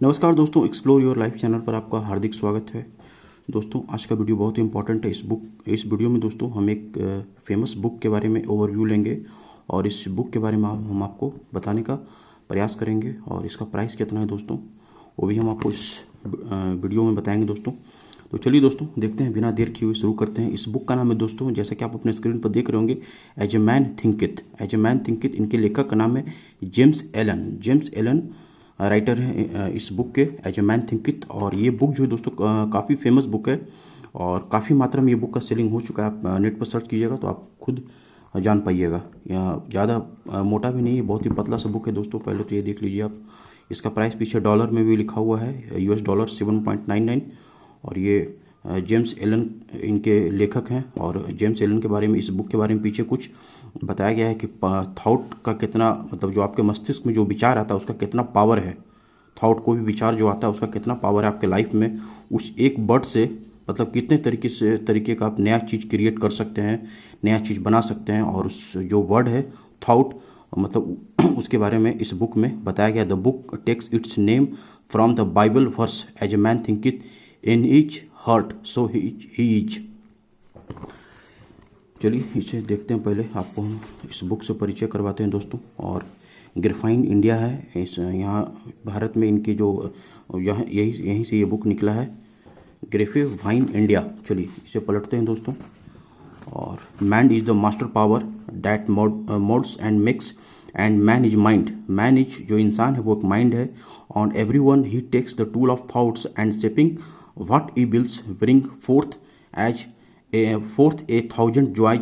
नमस्कार दोस्तों, explore your life channel पर आपका हार्दिक स्वागत है। दोस्तों, आज का वीडियो बहुत ही इंपॉर्टेंट है। इस वीडियो में दोस्तों हम एक फेमस बुक के बारे में ओवरव्यू लेंगे और इस बुक के बारे में हम आपको बताने का प्रयास करेंगे और इसका प्राइस कितना है दोस्तों वो भी हम आपको इस वीडियो में बताएंगे दोस्तों। तो चलिए दोस्तों, देखते हैं, बिना देर किए हुए शुरू करते हैं। इस बुक का नाम है दोस्तों, जैसे कि आप अपने स्क्रीन पर देख रहे होंगे, as a man thinketh. As a man thinketh, इनके लेखक का नाम है जेम्स एलन राइटर है इस बुक के, एज ए मैन थिंकिथ। और ये बुक जो है दोस्तों काफ़ी फेमस बुक है और काफ़ी मात्रा में ये बुक का सेलिंग हो चुका है। आप नेट पर सर्च कीजिएगा तो आप खुद जान पाइएगा। ज़्यादा मोटा भी नहीं है, बहुत ही पतला सा बुक है दोस्तों। पहले तो ये देख लीजिए आप। इसका प्राइस पीछे डॉलर में भी लिखा हुआ है, US डॉलर 7.99। और ये जेम्स एलन इनके लेखक हैं। और जेम्स एलन के बारे में, इस बुक के बारे में पीछे कुछ बताया गया है कि थॉट का कितना, मतलब जो आपके मस्तिष्क में जो विचार आता है उसका कितना पावर है। थॉट, कोई भी विचार जो आता है उसका कितना पावर है आपके लाइफ में। उस एक वर्ड से मतलब कितने तरीके का आप नया चीज़ क्रिएट कर सकते हैं, नया चीज़ बना सकते हैं। और उस जो वर्ड है थॉट, मतलब उसके बारे में इस बुक में बताया गया। The book takes its name from the Bible verse, as a man thinketh in each heart so he is. चलिए इसे देखते हैं। पहले आपको हम इस बुक से परिचय करवाते हैं दोस्तों। और ग्रिफाइन इंडिया है इस, यहाँ भारत में इनकी जो यहाँ यहीं से ये बुक निकला है, ग्रिफाइन इंडिया। चलिए इसे पलटते हैं दोस्तों। और man is the master power that moulds and makes, and man is mind. Man is, जो इंसान है वो एक माइंड है। On every one he takes the tool of thoughts and shaping what he wills bring forth as a thousand joy,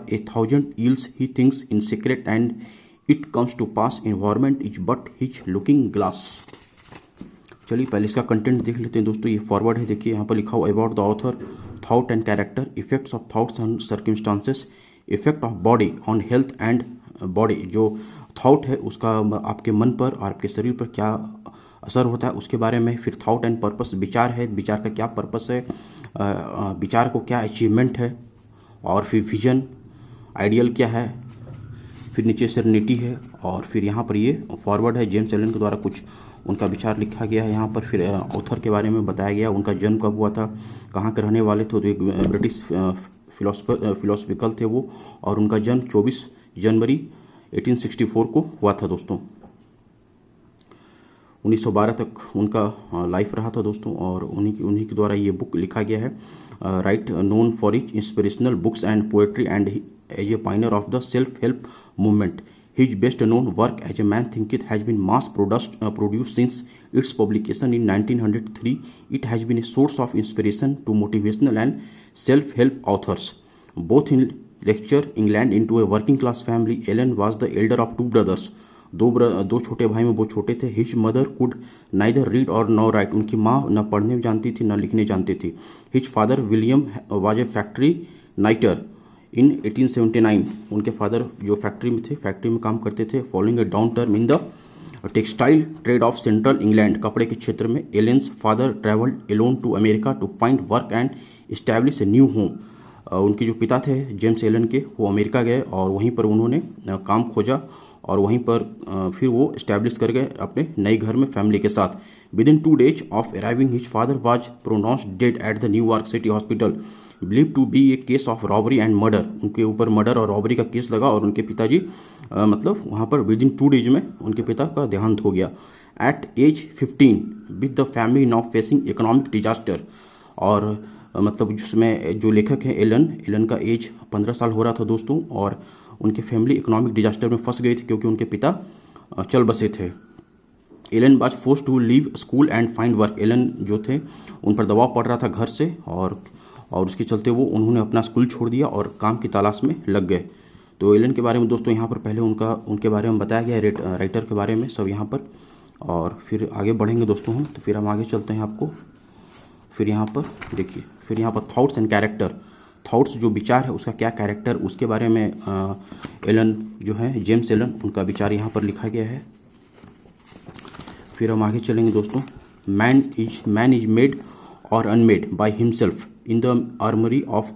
a thousand ills he thinks in secret, and it comes to pass environment is but his looking glass। चलिए पहले इसका content देख लेते हैं दोस्तों। ये forward है, देखिए यहाँ पर लिखा हुआ about the author, thought and character, effects of thoughts on circumstances, effect of body on health and body. जो थॉट है उसका आपके मन पर और आपके शरीर पर क्या असर होता है उसके बारे में। फिर थॉट एंड पर्पस, विचार है, विचार का क्या पर्पस है, विचार को क्या अचीवमेंट है। और फिर विजन, आइडियल क्या है। फिर नीचे सेरेनिटी है। और फिर यहाँ पर ये फॉरवर्ड है, जेम्स एलन के द्वारा कुछ उनका विचार लिखा गया है यहाँ पर। फिर ऑथर के बारे में बताया गया, उनका जन्म कब हुआ था, कहाँ के रहने वाले थे। तो एक ब्रिटिश फिलोसफिकल थे वो। और उनका जन्म 24 जनवरी 1864 को हुआ था दोस्तों। 1912 तक उनका लाइफ रहा था दोस्तों। और उन्हीं के द्वारा ये बुक लिखा गया है। Right known for each inspirational books and poetry and as a pioneer of the self help movement. His best known work as a man thinketh has been mass produce since its publication in 1903। It has been a source of inspiration to motivational and self help authors both in lecture England in to a working class family. Allen was the elder of 2 brothers. दो छोटे भाई में वो छोटे थे। His mother could neither read और no right. उनकी माँ न पढ़ने जानती थी न लिखने जानती थी। His father William was a factory knitter in 1879। उनके फादर जो फैक्ट्री में थे, फैक्ट्री में काम करते थे। Following a downturn in the textile trade of central England, कपड़े के क्षेत्र में, Allen's father travelled alone to America to find work and establish a new home. उनके जो पिता थे जेम्स एलन के, वो अमेरिका गए और वहीं पर उन्होंने काम खोजा और वहीं पर फिर वो इस्टेब्लिश कर गए अपने नए घर में फैमिली के साथ। Within 2 days of arriving his father was pronounced dead at the New York city hospital, believe to be a case of robbery and murder. उनके ऊपर मर्डर और रॉबरी का केस लगा और उनके पिताजी मतलब वहाँ पर विद इन 2 days में उनके पिता का देहांत हो गया। At age 15 with the family now facing economic disaster. और मतलब जिसमें जो लेखक हैं एलन का एज 15 साल हो रहा था दोस्तों। और उनकी फैमिली इकोनॉमिक डिजास्टर में फंस गई थी क्योंकि उनके पिता चल बसे थे। Alan was force to leave school and find work. Alan जो थे उन पर दबाव पड़ रहा था घर से और उसके चलते उन्होंने अपना स्कूल छोड़ दिया और काम की तलाश में लग गए। तो एलन के बारे में दोस्तों यहाँ पर पहले उनके बारे में बताया गया है, राइटर के बारे में सब यहाँ पर। और फिर आगे बढ़ेंगे दोस्तों हम, तो फिर हम आगे चलते हैं आपको। फिर यहाँ पर देखिए, फिर यहाँ पर थॉट्स एंड कैरेक्टर। थॉट्स जो विचार है उसका क्या कैरेक्टर, उसके बारे में एलन जो है, जेम्स एलन, उनका विचार यहाँ पर लिखा गया है। फिर हम आगे चलेंगे दोस्तों। मैन इज मेड और unmade by himself in the armoury of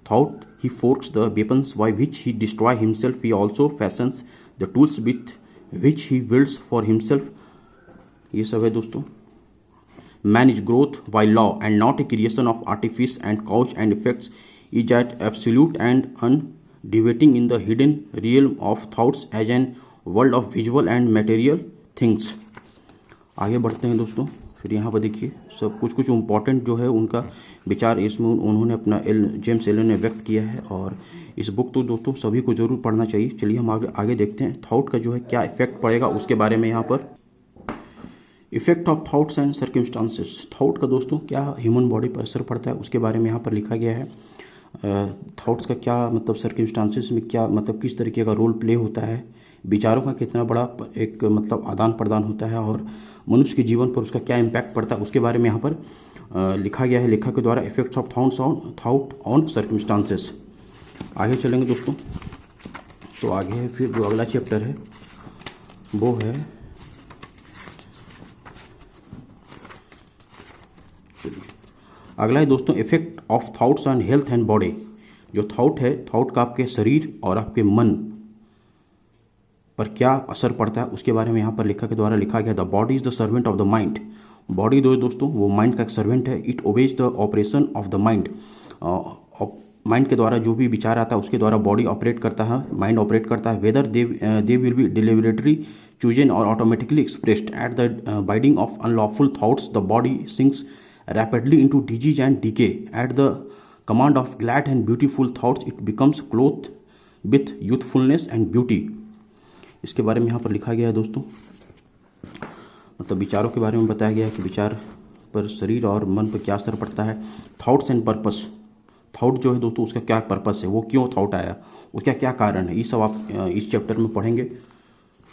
thought he forges the weapons by which he destroy himself. He also fashions the tools with which he builds for himself ये सब है दोस्तों। Man is growth by law and not a creation of artifice and cause and effects is at absolute and undeviating in the hidden realm of thoughts as in world of visual and material things. आगे बढ़ते हैं दोस्तों। फिर यहाँ पर देखिए सब कुछ इम्पॉर्टेंट जो है उनका विचार इसमें उन्होंने अपना जेम्स एलन ने व्यक्त किया है, और इस बुक तो दोस्तों सभी को जरूर पढ़ना चाहिए। चलिए हम आगे देखते हैं थॉट का जो है क्या इफेक्ट पड़ेगा उसके बारे में। यहाँ पर effect of thoughts and circumstances, thought का दोस्तों क्या ह्यूमन बॉडी पर असर पड़ता है उसके बारे में यहाँ पर लिखा गया है। थॉट्स का क्या मतलब सर्कमस्टांसेस में क्या मतलब किस तरीके का रोल प्ले होता है, विचारों का कितना बड़ा एक मतलब आदान प्रदान होता है, और मनुष्य के जीवन पर उसका क्या इम्पैक्ट पड़ता है उसके बारे में यहाँ पर लिखा गया है लेखक के द्वारा। Effects of thought on circumstances. आगे चलेंगे दोस्तों। तो आगे है फिर जो अगला चैप्टर है वो है अगला है दोस्तों effect of thoughts on health and body. जो थॉट है, थॉट का आपके शरीर और आपके मन पर क्या असर पड़ता है उसके बारे में यहाँ पर लेखक के द्वारा लिखा गया। The body is the servant of the mind. Body दोस्तों वो माइंड का एक सर्वेंट है। It obeys the operation of the mind. Mind के द्वारा जो भी विचार आता है उसके द्वारा बॉडी ऑपरेट करता है, माइंड ऑपरेट करता है। Whether they will be deliberately chosen और automatically expressed at the bidding of unlawful thoughts the body sinks rapidly into disease and decay. At the command of glad and beautiful thoughts, it becomes clothed with youthfulness and beauty. इसके बारे में यहाँ पर लिखा गया है दोस्तों। मतलब विचारों के बारे में बताया गया है कि विचार पर शरीर और मन पर क्या असर पड़ता है। थॉट्स एंड पर्पस, थॉट जो है दोस्तों उसका क्या पर्पस है, वो क्यों थॉट आया, उसका क्या कारण है, ये सब आप इस चैप्टर में पढ़ेंगे।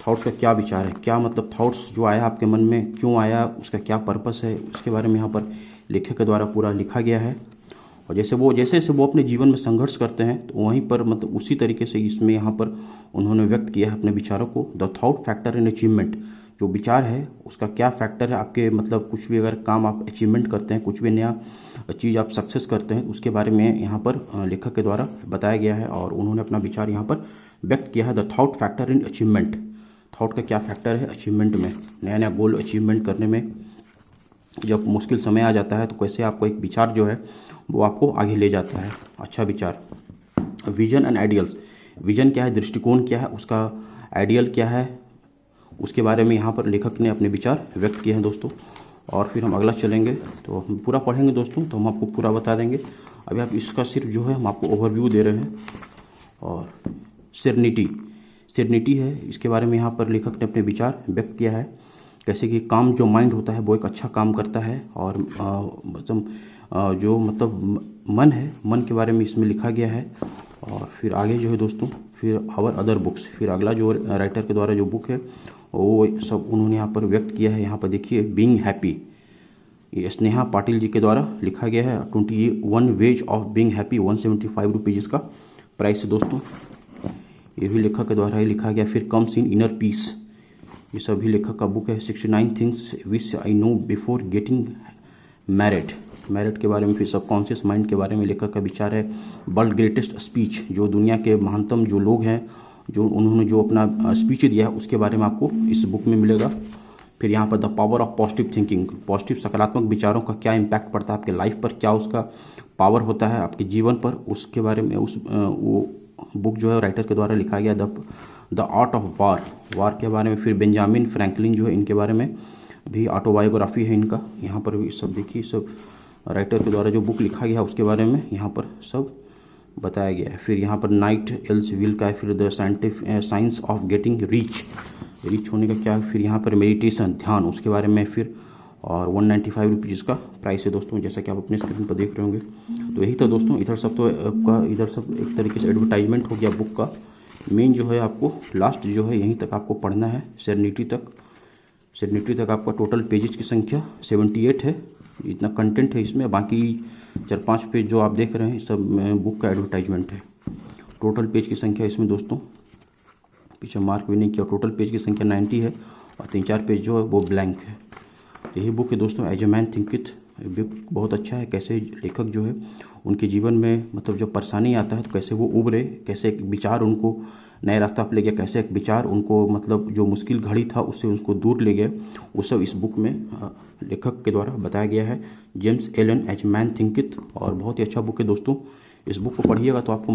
थॉट्स का क्या विचार है, क्या मतलब थॉट्स जो आया आपके मन में क्यों आया, उसका क्या पर्पस है, उसके बारे में यहाँ पर लेखक के द्वारा पूरा लिखा गया है। और जैसे वो अपने जीवन में संघर्ष करते हैं तो वहीं पर मतलब उसी तरीके से इसमें यहाँ पर उन्होंने व्यक्त किया है अपने विचारों को। The thought factor in achievement, जो विचार है उसका क्या फैक्टर है आपके मतलब कुछ भी अगर काम आप अचीवमेंट करते हैं, कुछ भी नया चीज़ आप सक्सेस करते हैं, उसके बारे में यहाँ पर लेखक के द्वारा बताया गया है और उन्होंने अपना विचार यहाँ पर व्यक्त किया है। The thought factor in achievement, thought का क्या फैक्टर है अचीवमेंट में, नया नया गोल अचीवमेंट करने में। जब मुश्किल समय आ जाता है तो कैसे आपको एक विचार जो है वो आपको आगे ले जाता है, अच्छा विचार। विजन एंड आइडियल्स, विजन क्या है, दृष्टिकोण क्या है, उसका आइडियल क्या है, उसके बारे में यहाँ पर लेखक ने अपने विचार व्यक्त किए हैं दोस्तों। और फिर हम अगला चलेंगे तो हम पूरा पढ़ेंगे दोस्तों, तो हम आपको पूरा बता देंगे। अभी आप इसका सिर्फ जो है हम आपको ओवरव्यू दे रहे हैं। और सेरेनिटी है, इसके बारे में यहाँ पर लेखक ने अपने विचार व्यक्त किया है। कैसे कि काम जो माइंड होता है वो एक अच्छा काम करता है, और जो मतलब मन है, मन के बारे में इसमें लिखा गया है। और फिर आगे जो है दोस्तों फिर आवर अदर बुक्स, फिर अगला जो राइटर के द्वारा जो बुक है वो सब उन्होंने यहाँ पर व्यक्त किया है। यहाँ पर देखिए बीइंग हैप्पी, ये स्नेहा पाटिल जी के द्वारा लिखा गया है। 21 ways of being happy, 175 rupees इसका प्राइस है दोस्तों। ये भी लेखक के द्वारा ही लिखा गया। फिर कम्स इन इनर पीस, ये सभी लेखक का बुक है। 69 things which I know before getting married, married के बारे में। फिर सबकॉन्शियस माइंड के बारे में लेखक का विचार है। वर्ल्ड ग्रेटेस्ट स्पीच, जो दुनिया के महानतम जो लोग हैं, जो उन्होंने जो अपना स्पीच दिया है उसके बारे में आपको इस बुक में मिलेगा। फिर यहाँ पर the power of positive thinking, positive सकारात्मक विचारों का क्या इम्पैक्ट पड़ता है आपके लाइफ पर, क्या उसका पावर होता है आपके जीवन पर, उसके बारे में वो बुक जो है राइटर के द्वारा लिखा गया। द आर्ट ऑफ वार के बारे में। फिर बेंजामिन फ्रैंकलिन जो है इनके बारे में भी ऑटोबायोग्राफी है इनका। यहाँ पर भी सब देखिए, सब राइटर के द्वारा जो बुक लिखा गया है उसके बारे में यहाँ पर सब बताया गया है। फिर यहाँ पर नाइट एल्स विल का है। फिर the science of getting reach होने का क्या है। फिर यहाँ पर मेडिटेशन, ध्यान, उसके बारे में। फिर और 195 रुपीज़ का प्राइस है दोस्तों, जैसा कि आप अपने स्क्रीन पर देख रहे होंगे। तो यही था दोस्तों, इधर सब तो आपका इधर सब एक तरीके से एडवर्टाइजमेंट हो गया बुक का। मेन जो है आपको लास्ट जो है यहीं तक आपको पढ़ना है, सेरेनिटी तक आपका टोटल पेजेस की संख्या 78 है। इतना कंटेंट है इसमें, बाकी 4-5 पेज जो आप देख रहे हैं सब बुक का एडवर्टाइजमेंट है। टोटल पेज की संख्या इसमें दोस्तों पीछे मार्क भी नहीं किया, टोटल पेज की संख्या 90 है और 3-4 पेज जो है वो ब्लैंक है। यही बुक है दोस्तों, एज ए मैन थिंकिथ बुक बहुत अच्छा है। कैसे लेखक जो है उनके जीवन में मतलब जब परेशानी आता है तो कैसे वो उभरे, कैसे एक विचार उनको नए रास्ता पे ले गया, कैसे एक विचार उनको मतलब जो मुश्किल घड़ी था उससे उसको दूर ले गया, वो सब इस बुक में लेखक के द्वारा बताया गया है। जेम्स एलन एज मैन थिंकिथ, और बहुत ही अच्छा बुक है दोस्तों। इस बुक को पढ़िएगा तो आपको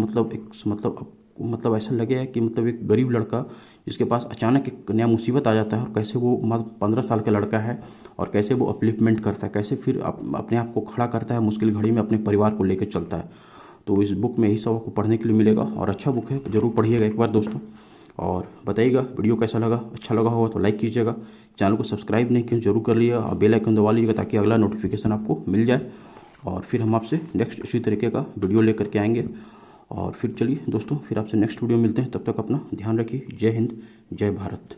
मतलब ऐसा लगेगा कि मतलब एक गरीब लड़का जिसके पास अचानक एक नया मुसीबत आ जाता है और कैसे वो मतलब 15 साल का लड़का है और कैसे वो अपलिफ्टमेंट करता है, कैसे फिर अपने आप को खड़ा करता है मुश्किल घड़ी में, अपने परिवार को लेकर चलता है। तो इस बुक में यही सब आपको पढ़ने के लिए मिलेगा और अच्छा बुक है, ज़रूर पढ़िएगा एक बार दोस्तों। और बताइएगा वीडियो कैसा लगा, अच्छा लगा होगा तो लाइक कीजिएगा, चैनल को सब्सक्राइब नहीं किया जरूर कर लिएगा और बेल आइकन दबा लीजिएगा ताकि अगला नोटिफिकेशन आपको मिल जाए। और फिर हम आपसे नेक्स्ट इसी तरीके का वीडियो लेकर के आएंगे। और फिर चलिए दोस्तों, फिर आपसे नेक्स्ट वीडियो मिलते हैं, तब तक अपना ध्यान रखिए। जय हिंद, जय भारत।